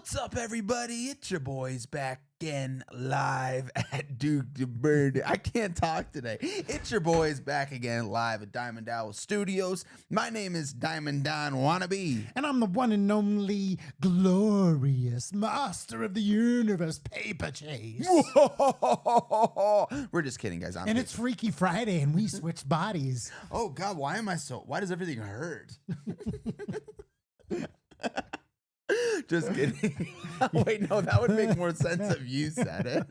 What's up, everybody? It's your boys back again live at Duke the Bird. I can't talk today. It's your boys back again live at Diamond Owl Studios. My name is Diamond Don Wannabe. And I'm the one and only glorious master of the universe, Paper Chase. We're just kidding, guys. And it's Freaky Friday, and we switched bodies. Oh, God, why does everything hurt? Just kidding. Wait, no, that would make more sense if you said it.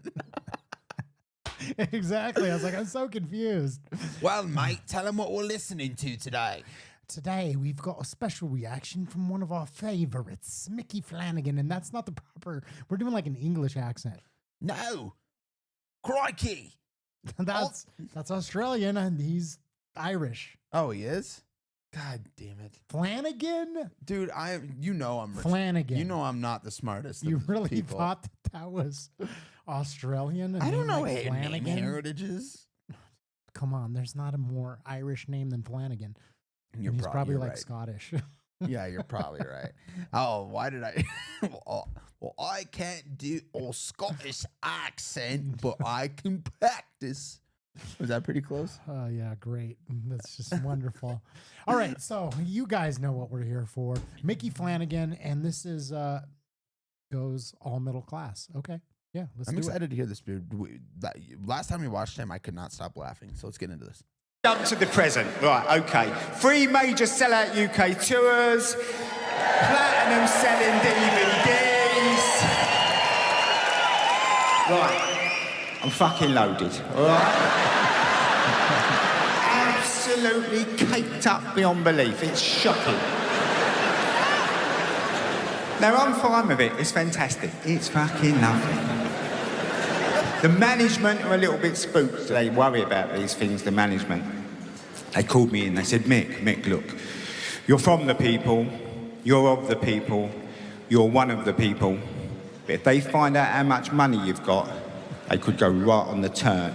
Exactly. I was like, I'm so confused. Well, mate, tell them what we're listening to today. Today, we've got a special reaction from one of our favorites, Micky Flanagan, and that's not the proper, we're doing like an English accent. No. Crikey. That's Australian, and he's Irish. Oh, he is? God damn it. Flanagan? Dude, I'm rich. Flanagan. You know I'm not the smartest. You of really people. thought that was Australian? I don't know like name heritages. Come on, there's not a more Irish name than Flanagan. He's probably like right. Scottish. Yeah, you're probably right. Oh, why did I? Well, I can't do a Scottish accent, but I can practice. Was that pretty close? Oh, yeah, great. That's just wonderful. All right, so you guys know what we're here for. Micky Flanagan, and this is goes all middle class. Okay, yeah, I'm excited to hear this, dude. Last time we watched him, I could not stop laughing, so let's get into this. Jump to the present. Right, okay. 3 major sellout UK tours, platinum selling DVDs. Right. I'm fucking loaded, all right? Absolutely caked up beyond belief. It's shocking. Now, I'm fine with it. It's fantastic. It's fucking lovely. The management are a little bit spooked. They worry about these things, the management. They called me in. They said, Mick, look, you're from the people, you're of the people, you're one of the people. But if they find out how much money you've got, they could go right on the turn.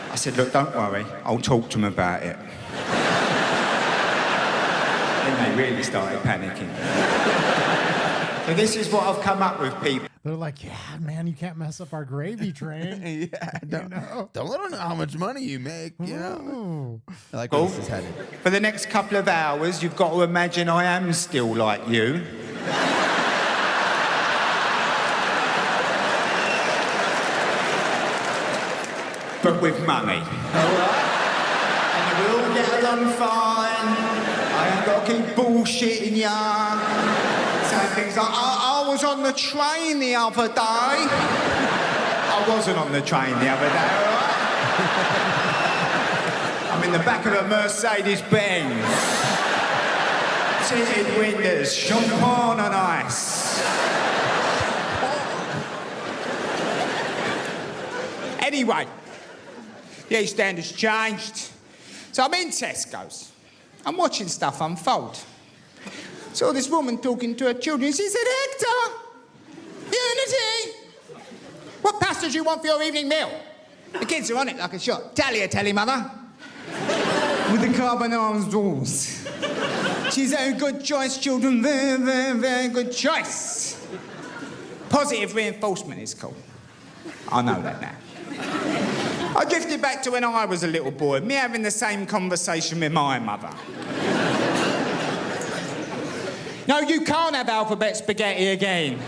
I said, look, don't worry, I'll talk to them about it. Then they really started panicking. So this is what I've come up with, people. They're like, yeah, man, you can't mess up our gravy train. Yeah, don't let them know how much money you make, you know? I like Cool. where this is headed. For the next couple of hours, you've got to imagine I am still like you. But with money. All right? And we all get along fine. I ain't got to keep bullshitting ya. Saying things like, I was on the train the other day. I wasn't on the train the other day, all right? I'm in the back of a Mercedes-Benz. Tinted windows, champagne on ice. Anyway. The EastEnders changed. So I'm in Tesco's. I'm watching stuff unfold. Saw this woman talking to her children. She said, Hector, Unity, what pasta do you want for your evening meal? The kids are on it like a shot. Telly, mother. With the carbonara sauce. She's a good choice, children. Very, very, very good choice. Positive reinforcement is called. I know that now. I drifted back to when I was a little boy, me having the same conversation with my mother. No, you can't have alphabet spaghetti again.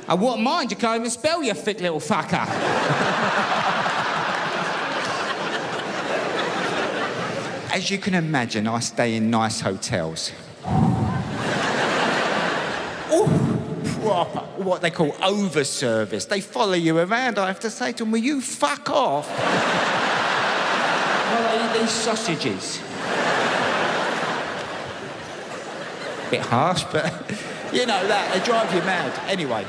I wouldn't mind, you can't even spell, you thick little fucker. As you can imagine, I stay in nice hotels. Proper, what they call over-service. They follow you around. I have to say to them, will you fuck off? Well, I eat these sausages. Bit harsh, but you know that, they drive you mad. Anyway.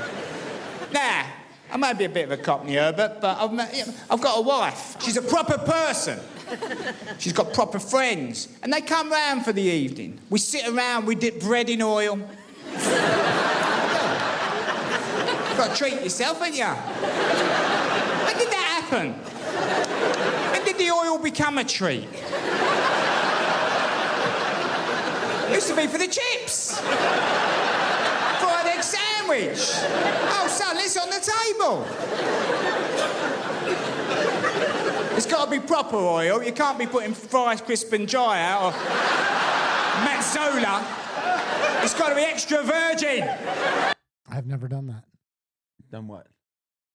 Now, I may be a bit of a Cockney Herbert, but I've got a wife. She's a proper person. She's got proper friends. And they come round for the evening. We sit around, we dip bread in oil. You've got to treat yourself, ain't you? When did that happen? When did the oil become a treat? Used to be for the chips. Fried egg sandwich. Oh, son, it's on the table. It's got to be proper oil. You can't be putting Fries Crisp and Dry out or Mazzola. It's got to be extra virgin. I've never done that. Done what?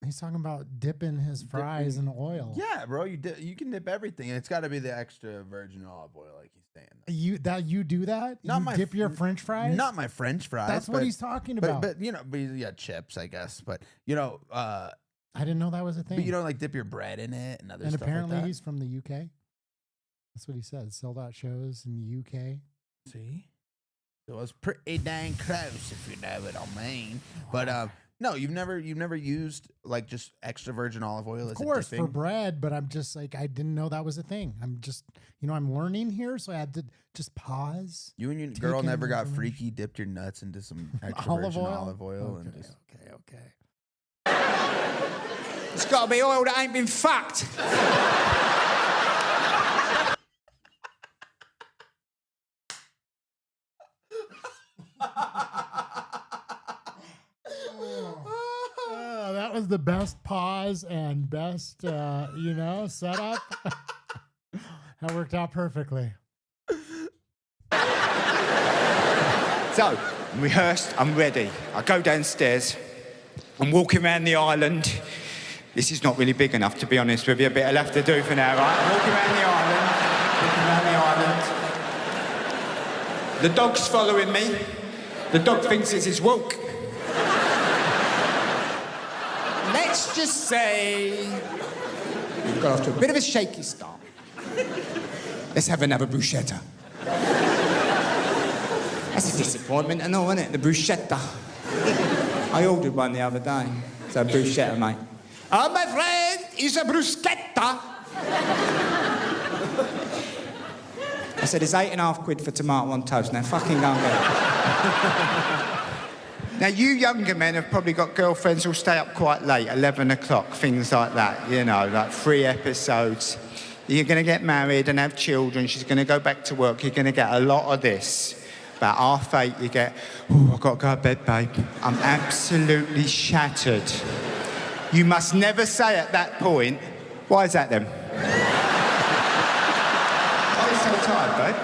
He's talking about dipping his fries in oil. Yeah, bro. You can dip everything, and it's got to be the extra virgin olive oil, like he's saying. You do that? Not you my dip your French fries? Not my French fries. That's what he's talking about. But you know, yeah, chips, I guess. But you know, I didn't know that was a thing. but you don't like dip your bread in it and other and stuff apparently like that. he's from the UK. That's what he said. Sold out shows in the UK. See, it was pretty dang close, if you know what I mean. But no, you've never used like just extra virgin olive oil. Of as course, a dipping? for bread, but I'm just like, I didn't know that was a thing. I'm just, I'm learning here, so I had to just pause. You and your girl in never got information. freaky, dipped your nuts into some extra Olive virgin oil? olive oil, Okay, and just. okay. It's got to be oil that ain't been fucked. That was the best pause and best, setup. That worked out perfectly. So, I'm rehearsed, I'm ready. I go downstairs, I'm walking around the island. This is not really big enough, to be honest with you, but I'll have to do for now, right? I'm walking around the island. The dog's following me. The dog thinks it's his walk. Let's just say we've got off to a bit of a shaky start. Let's have another bruschetta. That's a disappointment and all, isn't it? The bruschetta. I ordered one the other day. It's a bruschetta, mate. Oh, my friend, it's a bruschetta. I said, it's £8.50 for tomato on toast. Now, fucking go and get it. Now, you younger men have probably got girlfriends who'll stay up quite late, 11 o'clock, things like that, like 3 episodes. You're going to get married and have children. She's going to go back to work. You're going to get a lot of this. About 8:30, you get, I've got to go to bed, babe. I'm absolutely shattered. You must never say at that point, why is that then? Why are you so tired, babe?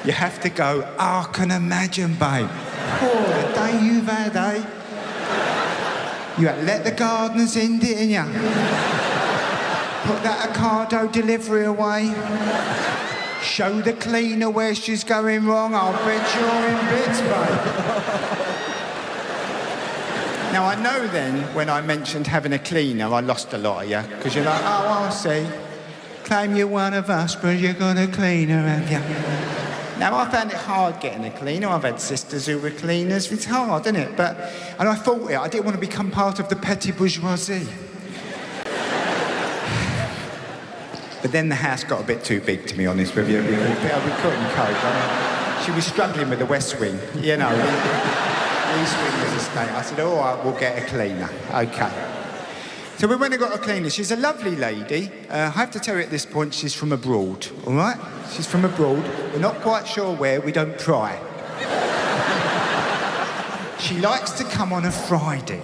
You have to go, I can imagine, babe. The day you've had, eh? You had to let the gardeners in, didn't you? Put that Ocado delivery away. Show the cleaner where she's going wrong. I'll bet you're in bits, babe. Now, I know then, when I mentioned having a cleaner, I lost a lot of you. Because you're like, oh, I see. Claim you're one of us, but you got a cleaner, have you? Now, I found it hard getting a cleaner. I've had sisters who were cleaners. It's hard, isn't it? And I thought I didn't want to become part of the petty bourgeoisie. But then the house got a bit too big, to be honest with you. We couldn't cope. She was struggling with the West Wing, East Wing was a state. I said, all right, we'll get a cleaner. OK. So we went and got a cleaner. She's a lovely lady. I have to tell you at this point, she's from abroad, all right? She's from abroad. We're not quite sure where. We don't pry. She likes to come on a Friday,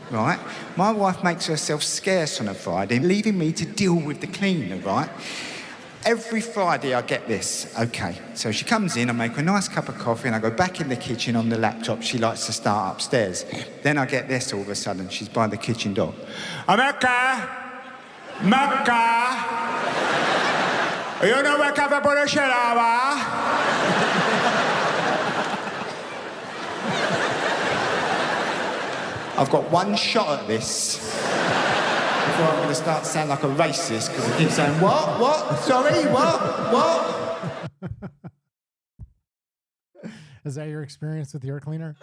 right? My wife makes herself scarce on a Friday, leaving me to deal with the cleaner, right? Every Friday I get this. OK, so she comes in, I make her a nice cup of coffee, and I go back in the kitchen on the laptop. She likes to start upstairs. Then I get this all of a sudden. She's by the kitchen door. America! You know where I've put a shower? I've got one shot at this before I'm going to start to sound like a racist, because I keep saying, what, sorry, what? Is that your experience with your cleaner?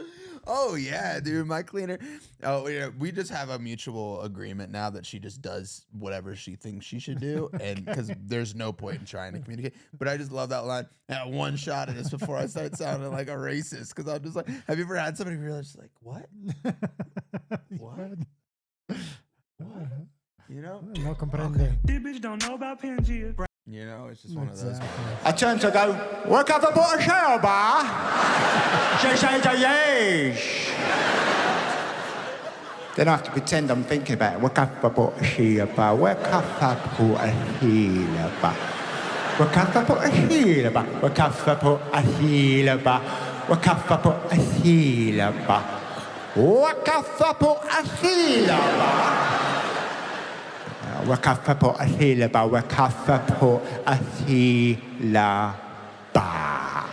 Oh yeah, dude, my cleaner. Oh yeah, we just have a mutual agreement now that she just does whatever she thinks she should do, and because there's no point in trying to communicate. But I just love that line. At one shot of this before I start sounding like a racist, because I'm just like, have you ever had somebody where you're just like, what? What? What? You know? No comprende. This bitch don't know about Pangea. You know, it's just one of those. I turn to go, work up a bit of shell, bar. She says, yes. Then I have to pretend I'm thinking about it. Work up a bit of shell, bar. Work up a bit of shell, bar. Work up a bit of shell, bar. Work up a bit of shell, bar. Work up a bit of shell, bar. Work up a bit of shell, bar. Wakafapo ahila ba, wakafapo ahila ba.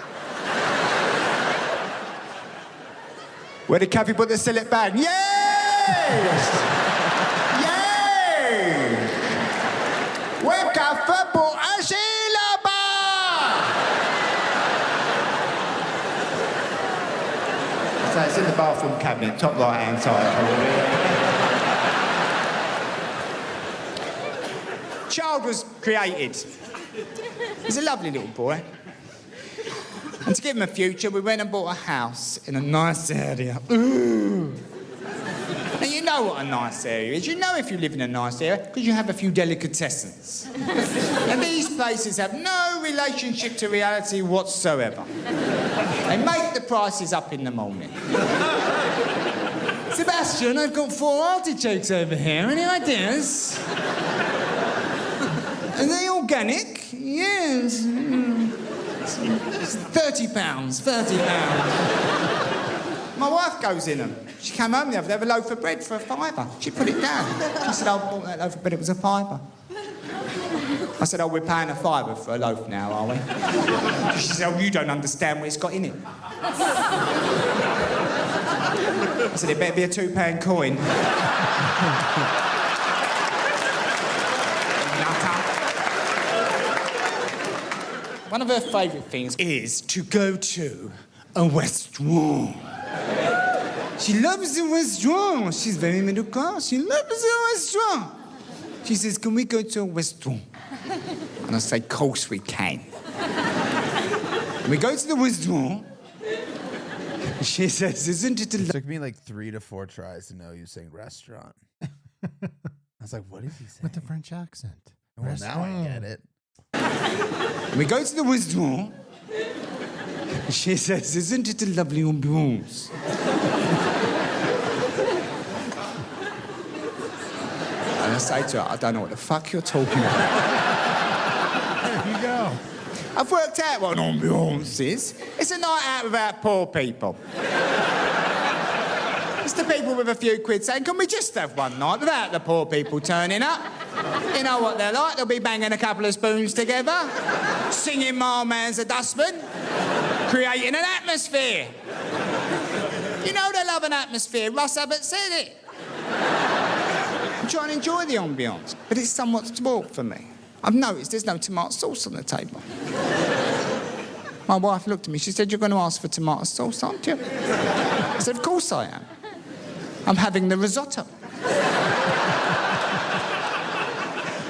Where did Kathy put the sillet bag? Yes! Yay! Wakafapo ahila ba. So it's in the bathroom cabinet, top right hand side. Child was created. He's a lovely little boy. And to give him a future, we went and bought a house in a nice area. Ooh. Now, you know what a nice area is. You know if you live in a nice area, because you have a few delicatessens. And these places have no relationship to reality whatsoever. They make the prices up in the morning. Sebastian, I've got 4 artichokes over here. Any ideas? Are they organic? Yes. It's £30, £30. My wife goes in them. She came home the other day with a loaf of bread for £5. She put it down. She said, I bought that loaf of bread, it was £5. I said, oh, we're paying £5 for a loaf now, are we? She said, oh, you don't understand what it's got in it. I said, it better be a £2 coin. One of her favourite things is to go to a restaurant. She loves the restaurant. She's very middle class. She loves the restaurant. She says, can we go to a restaurant? And I say, of course we can. And we go to the restaurant. She says, isn't it It took me like 3 to 4 tries to know you saying restaurant. I was like, what is he saying? With the French accent. Well, now I get it. We go to the restaurant. She says, isn't it a lovely ambiance? And I say to her, I don't know what the fuck you're talking about. There you go. I've worked out what an ambiance is. It's a night out without poor people. It's the people with a few quid saying, can we just have one night without the poor people turning up? You know what they're like, they'll be banging a couple of spoons together, singing My Man's a Dustman, creating an atmosphere. You know they love an atmosphere, Russ Abbott said it. I'm trying to enjoy the ambiance, but it's somewhat spoilt for me. I've noticed there's no tomato sauce on the table. My wife looked at me, she said, you're going to ask for tomato sauce, aren't you? I said, of course I am. I'm having the risotto.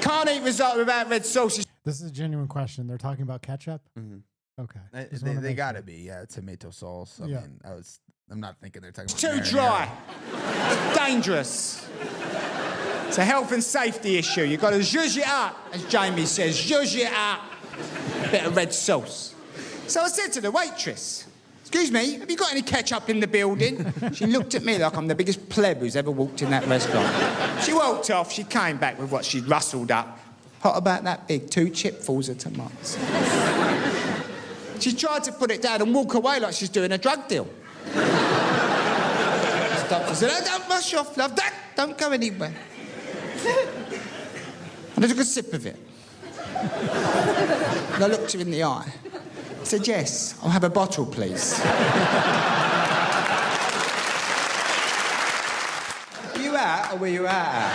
Can't eat risotto without red sauce. This is a genuine question. They're talking about ketchup? Mm-hmm. Okay. They gotta be, yeah, tomato sauce. I mean, I'm not thinking they're talking about Too dry. It's dangerous. It's a health and safety issue. You've got to zhuzh it up, as Jamie says, zhuzh it up. Bit of red sauce. So I said to the waitress, excuse me, have you got any ketchup in the building? She looked at me like I'm the biggest pleb who's ever walked in that restaurant. She walked off, she came back with what she'd rustled up. Pot about that big, 2 chipfuls of tomatoes. She tried to put it down and walk away like she's doing a drug deal. Stopped. I said, oh, don't rush off, love. Don't go anywhere. And I took a sip of it. And I looked her in the eye. I said, yes, I'll have a bottle, please. Were you out or were you out?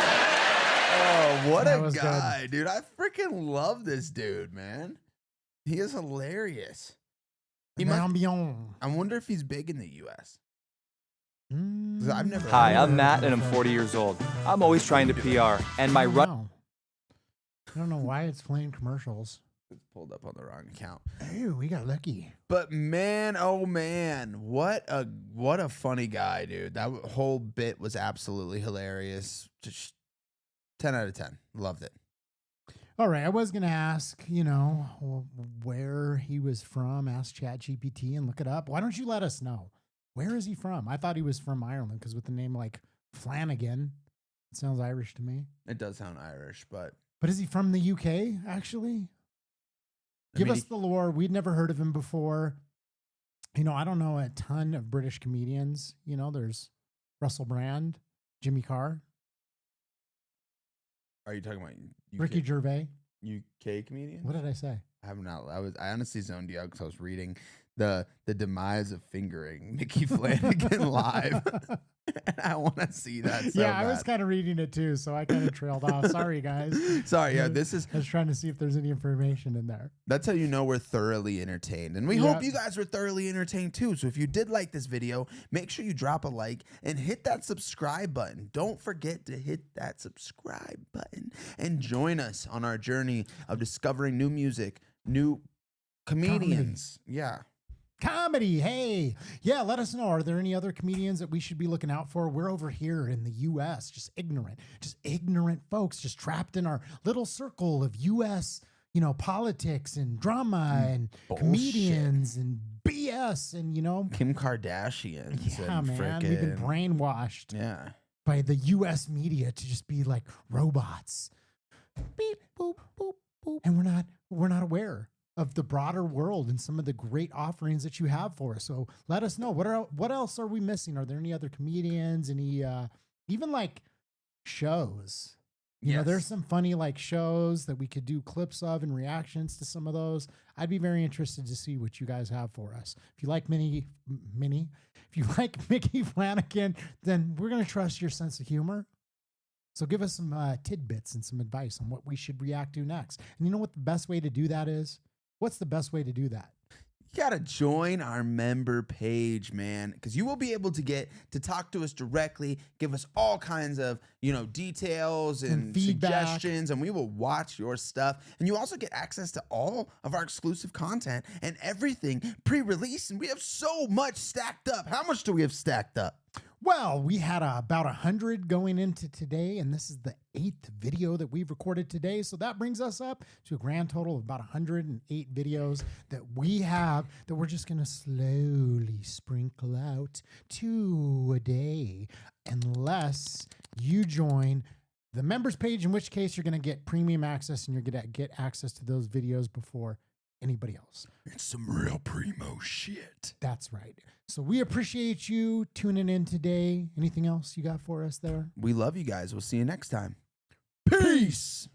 Oh, what That a was guy, dude. I freaking love this dude, man. He is hilarious. Ambiance. I wonder if he's big in the U.S. 'Cause I've never. Hi, I'm Matt, and I'm 40 years old. I'm always trying to PR, and my run. I don't know why it's playing commercials. It's pulled up on the wrong account. Oh, we got lucky. But man, oh man, what a funny guy, dude. That whole bit was absolutely hilarious. Just 10 out of 10. Loved it. All right, I was going to ask, where he was from. Ask ChatGPT and look it up. Why don't you let us know? Where is he from? I thought he was from Ireland because with the name like Flanagan, it sounds Irish to me. It does sound Irish, but is he from the UK, actually? Give us the lore. We'd never heard of him before. I don't know a ton of British comedians. There's Russell Brand, Jimmy Carr. Are you talking about UK, Ricky Gervais? UK comedians? What did I say? I have not. I honestly zoned you out because I was reading the demise of fingering Micky Flanagan live, and I want to see that. So yeah, I bad. was kind of reading it too, so I kind of trailed off. Sorry, guys. Sorry. Yeah, I was trying to see if there's any information in there. That's how you know we're thoroughly entertained, and we hope you guys were thoroughly entertained too. So if you did like this video, make sure you drop a like and hit that subscribe button. Don't forget to hit that subscribe button and join us on our journey of discovering new music, new comedians. Comedy, hey. Yeah, let us know. Are there any other comedians that we should be looking out for? We're over here in the U.S., just ignorant folks, just trapped in our little circle of U.S., politics and drama and comedians and BS and, Kim Kardashian. Yeah, man, we've been brainwashed by the U.S. media to just be like robots. Beep, boop, boop, boop. And we're not aware of the broader world and some of the great offerings that you have for us. So let us know. What else are we missing? Are there any other comedians? Any even like shows? There's some funny like shows that we could do clips of and reactions to some of those. I'd be very interested to see what you guys have for us. If you like if you like Micky Flanagan, then we're gonna trust your sense of humor. So give us some tidbits and some advice on what we should react to next. And you know what the best way to do that is? What's the best way to do that? You got to join our member page, man, because you will be able to get to talk to us directly, give us all kinds of, details and feedback. suggestions, and we will watch your stuff. And you also get access to all of our exclusive content and everything pre-release. And we have so much stacked up. How much do we have stacked up? Well, we had about 100 going into today, and this is the 8th video that we've recorded today. So that brings us up to a grand total of about 108 videos that we have that we're just going to slowly sprinkle out 2 a day, unless you join the members page, in which case you're going to get premium access and you're going to get access to those videos before anybody else. It's some real primo shit. That's right. So we appreciate you tuning in today. Anything else you got for us there? We love you guys. We'll see you next time. Peace.